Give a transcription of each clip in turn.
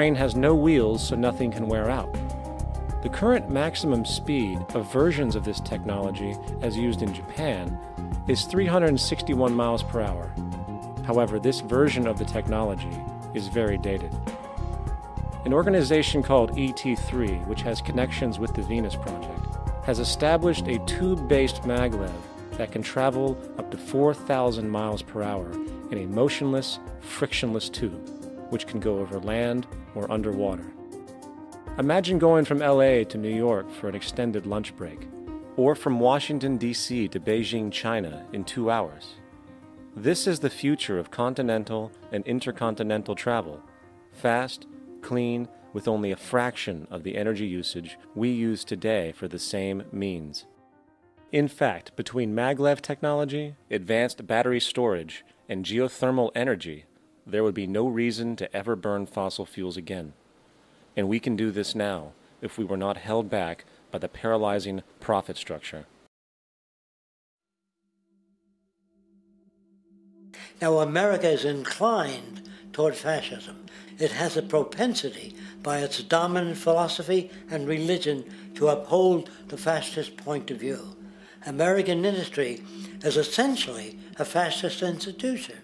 train has no wheels, so nothing can wear out. The current maximum speed of versions of this technology, as used in Japan, is 361 miles per hour. However, this version of the technology is very dated. An organization called ET3, which has connections with the Venus Project, has established a tube-based maglev that can travel up to 4,000 miles per hour in a motionless, frictionless tube, which can go over land or underwater. Imagine going from LA to New York for an extended lunch break, or from Washington, D.C. to Beijing, China in 2 hours. This is the future of continental and intercontinental travel, fast, clean, with only a fraction of the energy usage we use today for the same means. In fact, between maglev technology, advanced battery storage, and geothermal energy, there would be no reason to ever burn fossil fuels again. And we can do this now if we were not held back by the paralyzing profit structure. Now, America is inclined toward fascism. It has a propensity by its dominant philosophy and religion to uphold the fascist point of view. American industry is essentially a fascist institution.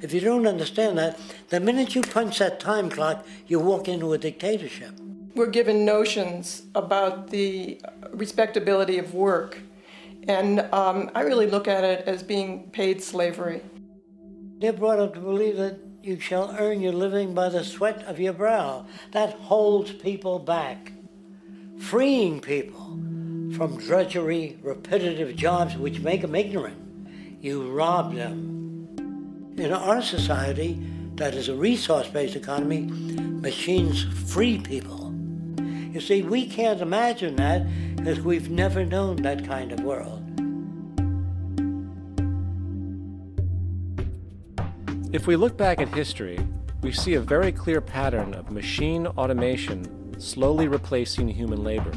If you don't understand that, the minute you punch that time clock, you walk into a dictatorship. We're given notions about the respectability of work, and I really look at it as being paid slavery. They're brought up to believe that you shall earn your living by the sweat of your brow. That holds people back, freeing people from drudgery, repetitive jobs which make them ignorant. You rob them. In our society, that is a resource-based economy, machines free people. You see, we can't imagine that because we've never known that kind of world. If we look back at history, we see a very clear pattern of machine automation slowly replacing human labor.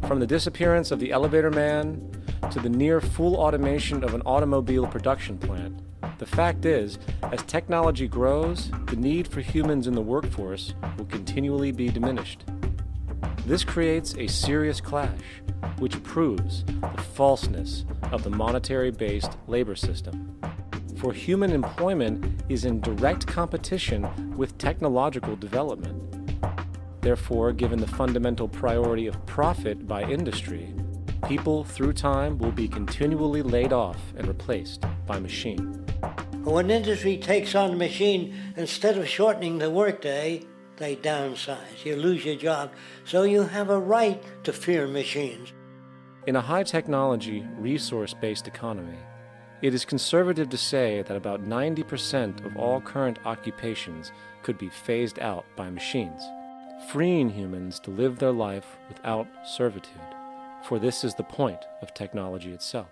From the disappearance of the elevator man to the near full automation of an automobile production plant, the fact is, as technology grows, the need for humans in the workforce will continually be diminished. This creates a serious clash, which proves the falseness of the monetary-based labor system. For human employment is in direct competition with technological development. Therefore, given the fundamental priority of profit by industry, people through time will be continually laid off and replaced by machine. When industry takes on a machine, instead of shortening the workday, they downsize. You lose your job, so you have a right to fear machines. In a high-technology, resource-based economy, it is conservative to say that about 90% of all current occupations could be phased out by machines, freeing humans to live their life without servitude, for this is the point of technology itself.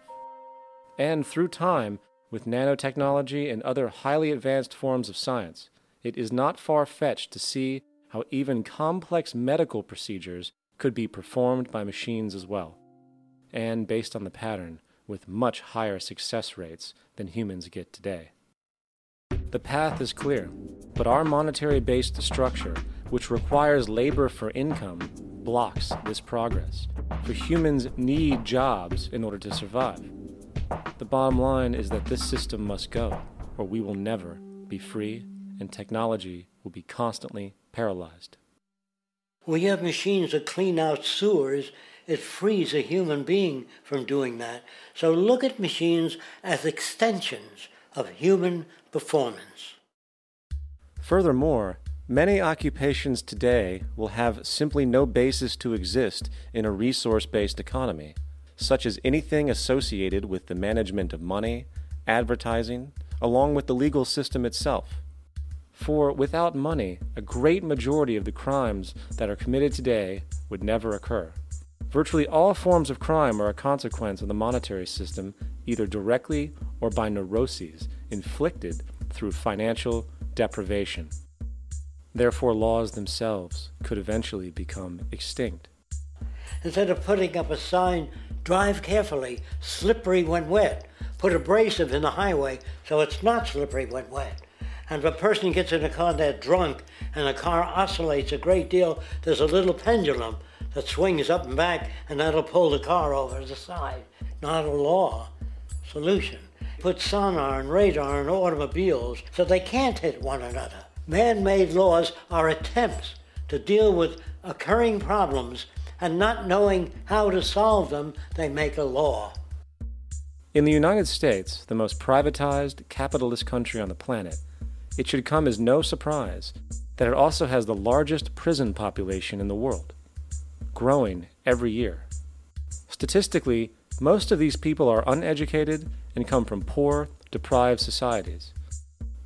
And through time, with nanotechnology and other highly advanced forms of science, it is not far-fetched to see how even complex medical procedures could be performed by machines as well, and based on the pattern, with much higher success rates than humans get today. The path is clear, but our monetary-based structure, which requires labor for income, blocks this progress, for humans need jobs in order to survive. The bottom line is that this system must go, or we will never be free, and technology will be constantly paralyzed. We have machines that clean out sewers. It frees a human being from doing that. So look at machines as extensions of human performance. Furthermore, many occupations today will have simply no basis to exist in a resource-based economy, such as anything associated with the management of money, advertising, along with the legal system itself. For without money, a great majority of the crimes that are committed today would never occur. Virtually all forms of crime are a consequence of the monetary system, either directly or by neuroses inflicted through financial deprivation. Therefore, laws themselves could eventually become extinct. Instead of putting up a sign, drive carefully, slippery when wet, put abrasive in the highway so it's not slippery when wet. And if a person gets in a car and they're drunk and the car oscillates a great deal, there's a little pendulum that swings up and back, and that'll pull the car over to the side. Not a law solution. Put sonar and radar in automobiles so they can't hit one another. Man-made laws are attempts to deal with occurring problems, and not knowing how to solve them, they make a law. In the United States, the most privatized, capitalist country on the planet, it should come as no surprise that it also has the largest prison population in the world, growing every year. Statistically, most of these people are uneducated and come from poor, deprived societies.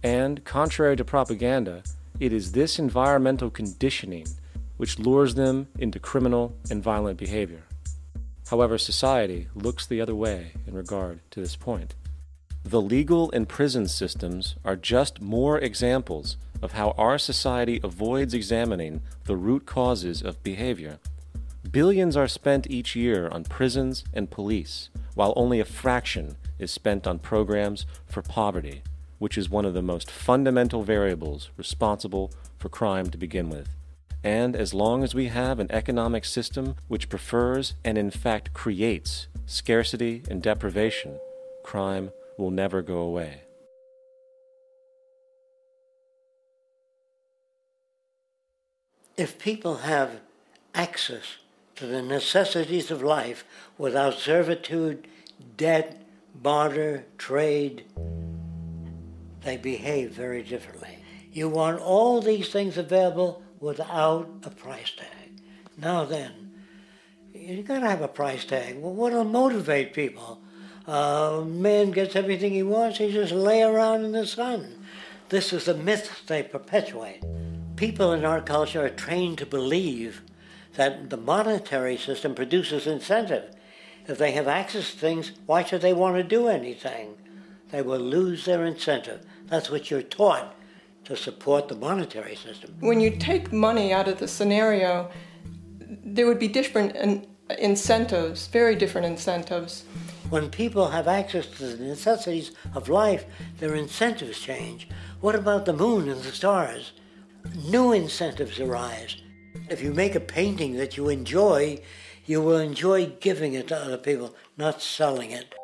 And, contrary to propaganda, it is this environmental conditioning which lures them into criminal and violent behavior. However, society looks the other way in regard to this point. The legal and prison systems are just more examples of how our society avoids examining the root causes of behavior. Billions are spent each year on prisons and police, while only a fraction is spent on programs for poverty, which is one of the most fundamental variables responsible for crime to begin with. And as long as we have an economic system which prefers and in fact creates scarcity and deprivation, crime will never go away. If people have access to the necessities of life without servitude, debt, barter, trade, they behave very differently. You want all these things available without a price tag. Now then, you gotta have a price tag. Well, what'll motivate people? Man gets everything he wants, he just lay around in the sun. This is the myth they perpetuate. People in our culture are trained to believe that the monetary system produces incentive. If they have access to things, why should they want to do anything? They will lose their incentive. That's what you're taught to support the monetary system. When you take money out of the scenario, there would be different incentives, very different incentives. When people have access to the necessities of life, their incentives change. What about the moon and the stars? New incentives arise. If you make a painting that you will enjoy giving it to other people, not selling it.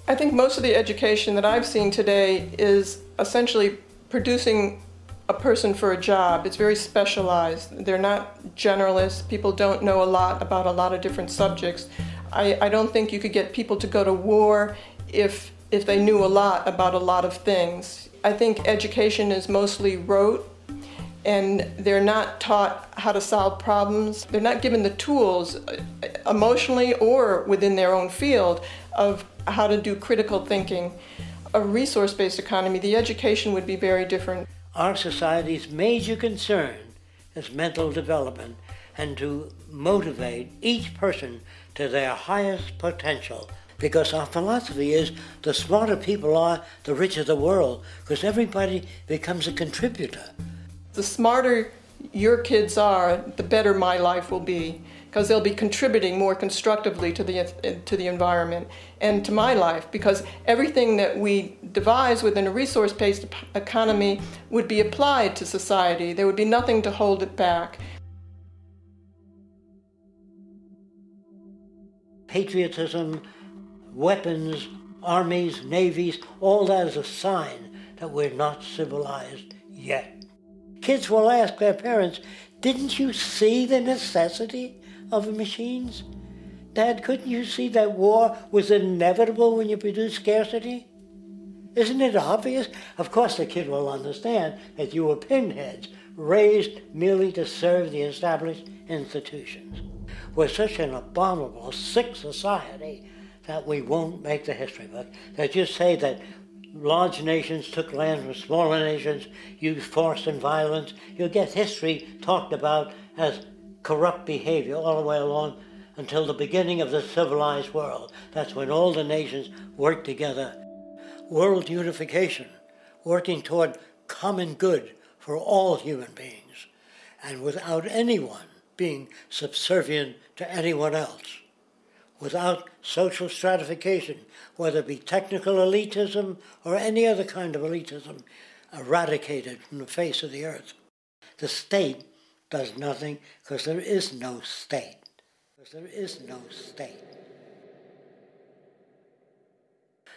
I think most of the education that I've seen today is essentially producing a person for a job. It's very specialized. They're not generalists. People don't know a lot about a lot of different subjects. I don't think you could get people to go to war if they knew a lot about a lot of things. I think education is mostly rote, and they're not taught how to solve problems. They're not given the tools emotionally or within their own field of how to do critical thinking. A resource-based economy, the education would be very different. Our society's major concern is mental development and to motivate each person to their highest potential. Because our philosophy is the smarter people are, the richer the world, because everybody becomes a contributor. The smarter your kids are, the better my life will be, because they'll be contributing more constructively to the environment and to my life, because everything that we devise within a resource-based economy would be applied to society. There would be nothing to hold it back. Patriotism, weapons, armies, navies, all that is a sign that we're not civilized yet. Kids will ask their parents, didn't you see the necessity of the machines? Dad, couldn't you see that war was inevitable when you produce scarcity? Isn't it obvious? Of course the kid will understand that you were pinheads, raised merely to serve the established institutions. We're such an abominable, sick society that we won't make the history book. They just say that large nations took land from smaller nations, used force and violence. You'll get history talked about as corrupt behavior all the way along until the beginning of the civilized world. That's when all the nations work together. World unification, working toward common good for all human beings, and without anyone being subservient to anyone else. without social stratification, whether it be technical elitism or any other kind of elitism, eradicated from the face of the earth. The state does nothing because there is no state. Because there is no state.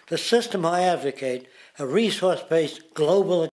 The system I advocate, a resource-based global